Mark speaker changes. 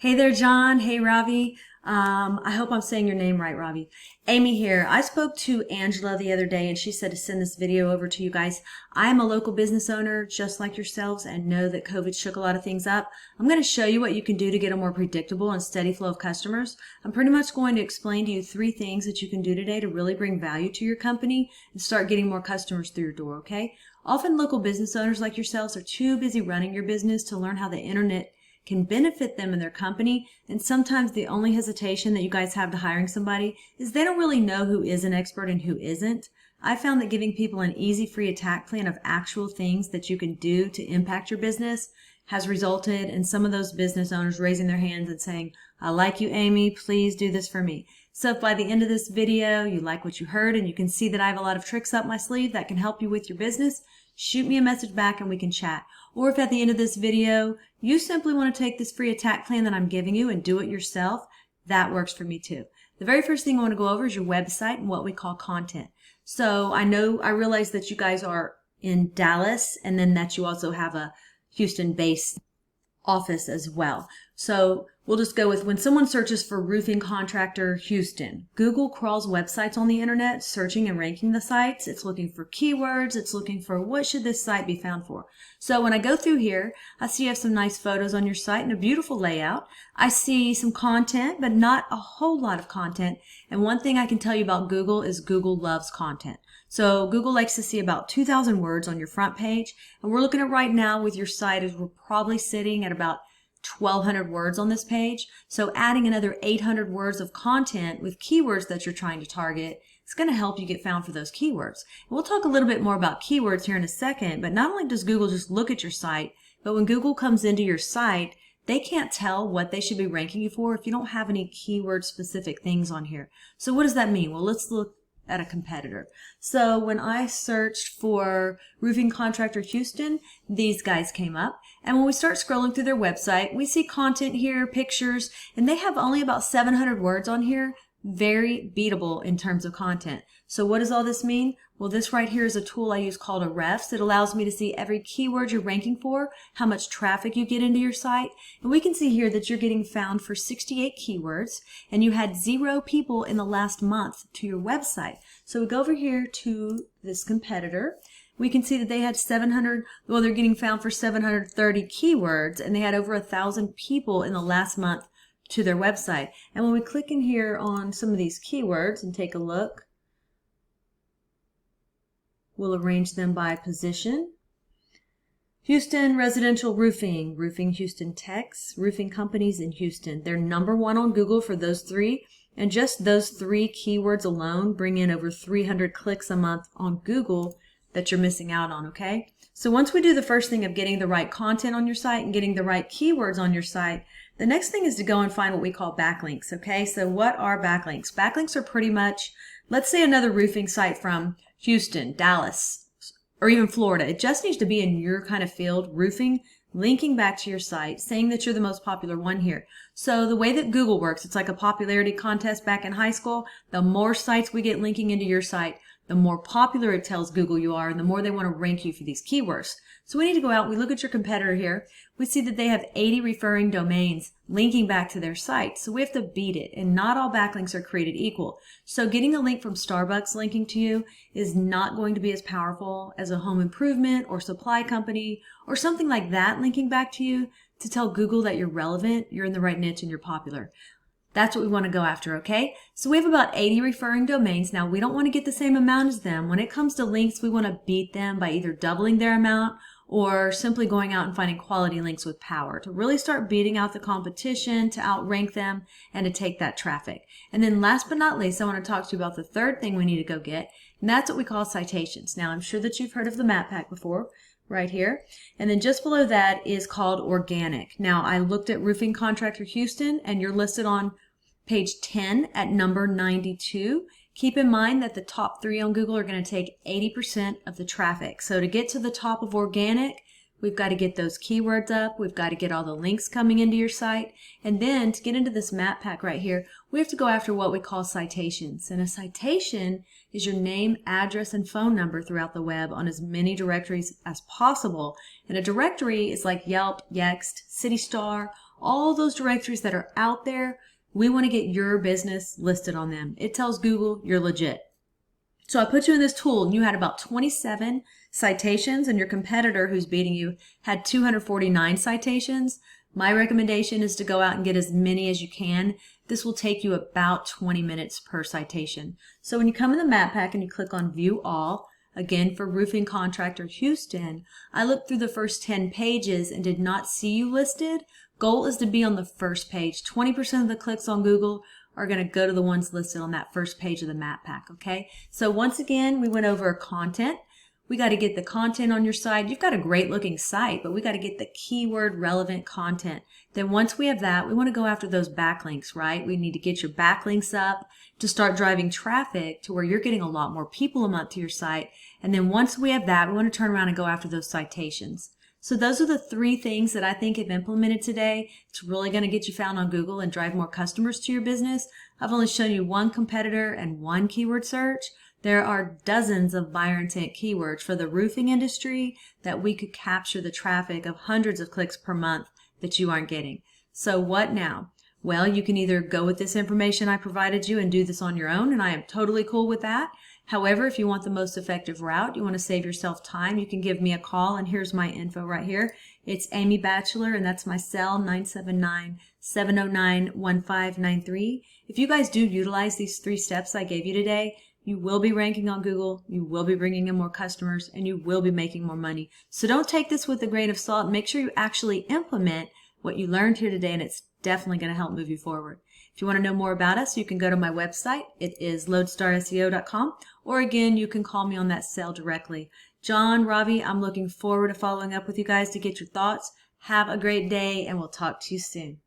Speaker 1: Hey there, John. Hey, Ravi. I hope I'm saying your name right, Ravi. Amy here. I spoke to Angela the other day and she said to send this video over to you guys. I am a local business owner just like yourselves and know that COVID shook a lot of things up. I'm going to show you what you can do to get a more predictable and steady flow of customers. I'm pretty much going to explain to you 3 things that you can do today to really bring value to your company and start getting more customers through your door, okay? Often local business owners like yourselves are too busy running your business to learn how the internet can benefit them and their company, and sometimes the only hesitation that you guys have to hiring somebody is they don't really know who is an expert and who isn't. I found that giving people an easy free attack plan of actual things that you can do to impact your business has resulted in some of those business owners raising their hands and saying, I like you, Amy, please do this for me. So if by the end of this video you like what you heard and you can see that I have a lot of tricks up my sleeve that can help you with your business, shoot me a message back and we can chat. Or if at the end of this video you simply want to take this free attack plan that I'm giving you and do it yourself, that works for me too. The very first thing I want to go over is your website and what we call content. So I realize that you guys are in Dallas and then that you also have a Houston-based office as well. So we'll just go with when someone searches for roofing contractor Houston, Google crawls websites on the internet, searching and ranking the sites. It's looking for keywords. It's looking for what should this site be found for. So when I go through here, I see you have some nice photos on your site and a beautiful layout. I see some content, but not a whole lot of content. And one thing I can tell you about Google is Google loves content. So Google likes to see about 2,000 words on your front page. And we're looking at right now with your site is we're probably sitting at about 1,200 words on this page. So adding another 800 words of content with keywords that you're trying to target is going to help you get found for those keywords. And we'll talk a little bit more about keywords here in a second, but not only does Google just look at your site, but when Google comes into your site, they can't tell what they should be ranking you for if you don't have any keyword specific things on here. So what does that mean? Well, let's look at a competitor. So when I searched for roofing contractor Houston, these guys came up. And when we start scrolling through their website, we see content here, pictures, and they have only about 700 words on here. Very beatable in terms of content. So what does all this mean? Well, this right here is a tool I use called a refs. It allows me to see every keyword you're ranking for, how much traffic you get into your site. And we can see here that you're getting found for 68 keywords and you had 0 people in the last month to your website. So we go over here to this competitor. We can see that they had 700, well, they're getting found for 730 keywords and they had over 1,000 people in the last month to their website. And when we click in here on some of these keywords and take a look, we'll arrange them by position. Houston residential roofing, roofing Houston techs, roofing companies in Houston. They're #1 on Google for those 3. And just those 3 keywords alone bring in over 300 clicks a month on Google that you're missing out on, okay? So once we do the first thing of getting the right content on your site and getting the right keywords on your site, the next thing is to go and find what we call backlinks, okay? So what are backlinks? Backlinks are pretty much, let's say another roofing site from Houston, Dallas, or even Florida. It just needs to be in your kind of field, roofing, linking back to your site, saying that you're the most popular one here. So the way that Google works, it's like a popularity contest back in high school. The more sites we get linking into your site, the more popular it tells Google you are, and the more they want to rank you for these keywords. So we need to go out, we look at your competitor here, we see that they have 80 referring domains linking back to their site. So we have to beat it, and not all backlinks are created equal. So getting a link from Starbucks linking to you is not going to be as powerful as a home improvement or supply company or something like that linking back to you to tell Google that you're relevant, you're in the right niche, and you're popular. That's what we want to go after, okay? So we have about 80 referring domains. Now, we don't want to get the same amount as them. When it comes to links, we want to beat them by either doubling their amount or simply going out and finding quality links with power to really start beating out the competition, to outrank them, and to take that traffic. And then last but not least, I want to talk to you about the third thing we need to go get, and that's what we call citations. Now, I'm sure that you've heard of the map pack before, right here. And then just below that is called organic. Now, I looked at roofing contractor Houston, and you're listed on page 10 at number 92. Keep in mind that the top 3 on Google are going to take 80% of the traffic. So to get to the top of organic, we've got to get those keywords up. We've got to get all the links coming into your site. And then to get into this map pack right here, we have to go after what we call citations. And a citation is your name, address, and phone number throughout the web on as many directories as possible. And a directory is like Yelp, Yext, CityStar, all those directories that are out there, we want to get your business listed on them. It tells Google you're legit. So I put you in this tool and you had about 27 citations, and your competitor who's beating you had 249 citations. My recommendation is to go out and get as many as you can. This will take you about 20 minutes per citation. So when you come in the map pack and you click on View All, again for Roofing Contractor Houston, I looked through the first 10 pages and did not see you listed. Goal is to be on the first page. 20% of the clicks on Google are going to go to the ones listed on that first page of the map pack, okay? So once again, we went over content. We got to get the content on your site. You've got a great looking site, but we got to get the keyword relevant content. Then once we have that, we want to go after those backlinks, right? We need to get your backlinks up to start driving traffic to where you're getting a lot more people a month to your site. And then once we have that, we want to turn around and go after those citations. So those are the 3 things that I think if implemented today, it's really going to get you found on Google and drive more customers to your business. I've only shown you 1 competitor and 1 keyword search. There are dozens of buyer intent keywords for the roofing industry that we could capture the traffic of hundreds of clicks per month that you aren't getting. So what now? Well, you can either go with this information I provided you and do this on your own, and I am totally cool with that. However, if you want the most effective route, you want to save yourself time, you can give me a call, and here's my info right here. It's Amy Batchelor, and that's my cell, 979-709-1593. If you guys do utilize these 3 steps I gave you today, you will be ranking on Google, you will be bringing in more customers, and you will be making more money. So don't take this with a grain of salt. Make sure you actually implement what you learned here today, and it's definitely going to help move you forward. If you want to know more about us, you can go to my website. It is loadstarseo.com, or again, you can call me on that cell directly. John, Ravi, I'm looking forward to following up with you guys to get your thoughts. Have a great day, and we'll talk to you soon.